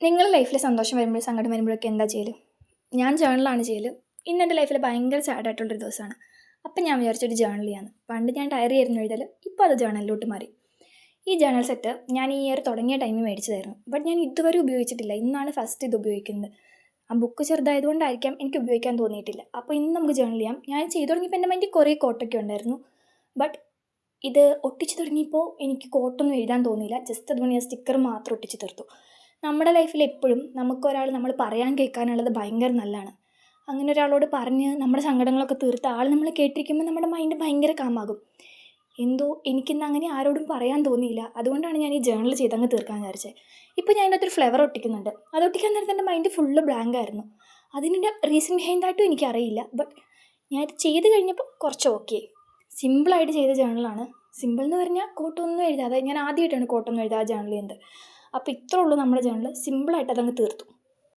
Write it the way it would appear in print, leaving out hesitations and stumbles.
നിങ്ങൾ ലൈഫിൽ സന്തോഷം വരുമ്പോഴും സങ്കടം വരുമ്പോഴൊക്കെ എന്താ ചെയ്യല്? ഞാൻ ജേർണലാണ് ചെയ്യല്. ഇന്ന് എൻ്റെ ലൈഫിൽ ഭയങ്കര സാഡായിട്ടുള്ളൊരു ദിവസമാണ്. അപ്പം ഞാൻ വിചാരിച്ചൊരു ജേർണൽ ചെയ്യാന്ന്. പണ്ട് ഞാൻ ഡയറി ആയിരുന്നു എഴുതൽ, ഇപ്പോൾ അത് ജേർണലിലോട്ട് മാറി. ഈ ജേർണൽ സെറ്റ് ഞാൻ ഈ ഇയർ തുടങ്ങിയ ടൈമിൽ മേടിച്ചതായിരുന്നു. ബട്ട് ഞാൻ ഇതുവരെ ഉപയോഗിച്ചിട്ടില്ല. ഇന്നാണ് ഫസ്റ്റ് ഇത് ഉപയോഗിക്കുന്നത്. ആ ബുക്ക് ചെറുതായതുകൊണ്ടായിരിക്കാം എനിക്ക് ഉപയോഗിക്കാൻ തോന്നിയിട്ടില്ല. അപ്പോൾ ഇന്ന് നമുക്ക് ജേർണൽ ചെയ്യാം. ഞാൻ ചെയ്തു തുടങ്ങിയപ്പോൾ എൻ്റെ മൈൻഡിൽ കുറേ കോട്ടൊക്കെ ഉണ്ടായിരുന്നു. ബട്ട് ഇത് ഒട്ടിച്ച് തുടങ്ങിയപ്പോൾ എനിക്ക് കോട്ടൊന്നും എഴുതാൻ തോന്നിയില്ല. ജസ്റ്റ് അതുകൊണ്ട് ഞാൻ സ്റ്റിക്കർ മാത്രം ഒട്ടിച്ച് തീർത്തു. നമ്മുടെ ലൈഫിൽ എപ്പോഴും നമുക്കൊരാൾ നമ്മൾ പറയാൻ കേൾക്കാനുള്ളത് ഭയങ്കര നല്ലതാണ്. അങ്ങനെ ഒരാളോട് പറഞ്ഞ് നമ്മുടെ സങ്കടങ്ങളൊക്കെ തീർത്ത് ആൾ നമ്മൾ കേട്ടിരിക്കുമ്പോൾ നമ്മുടെ മൈൻഡ് ഭയങ്കര കാമാകും. എന്തോ എനിക്കിന്ന് അങ്ങനെ ആരോടും പറയാൻ തോന്നിയില്ല. അതുകൊണ്ടാണ് ഞാൻ ഈ ജേർണൽ ചെയ്തങ്ങ് തീർക്കാൻ വിചാരിച്ചത്. ഇപ്പോൾ ഞാൻ അതിനകത്തൊരു ഫ്ലവർ ഒട്ടിക്കുന്നുണ്ട്. അത് ഒട്ടിക്കാൻ നേരത്തെ എൻ്റെ മൈൻഡ് ഫുള്ള് ബ്ലാങ്ക് ആയിരുന്നു. അതിൻ്റെ റീസൺ ബിഹൈൻഡായിട്ടും എനിക്കറിയില്ല. ബട്ട് ഞാൻ ഇത് ചെയ്ത് കഴിഞ്ഞപ്പോൾ കുറച്ച് ഓക്കെ. സിമ്പിളായിട്ട് ചെയ്ത ജേർണലാണ്. സിമ്പിൾ എന്ന് പറഞ്ഞാൽ കോട്ടൊന്നും എഴുതാതെ, ഞാൻ ആദ്യമായിട്ടാണ് കോട്ടൊന്നും എഴുതാതെ ജേർണൽ ചെയ്യുന്നത്. അപ്പോൾ ഇത്രേ ഉള്ളൂ നമ്മുടെ ജേർണൽ. സിമ്പിളായിട്ട് അതങ്ങ് തീർത്തു.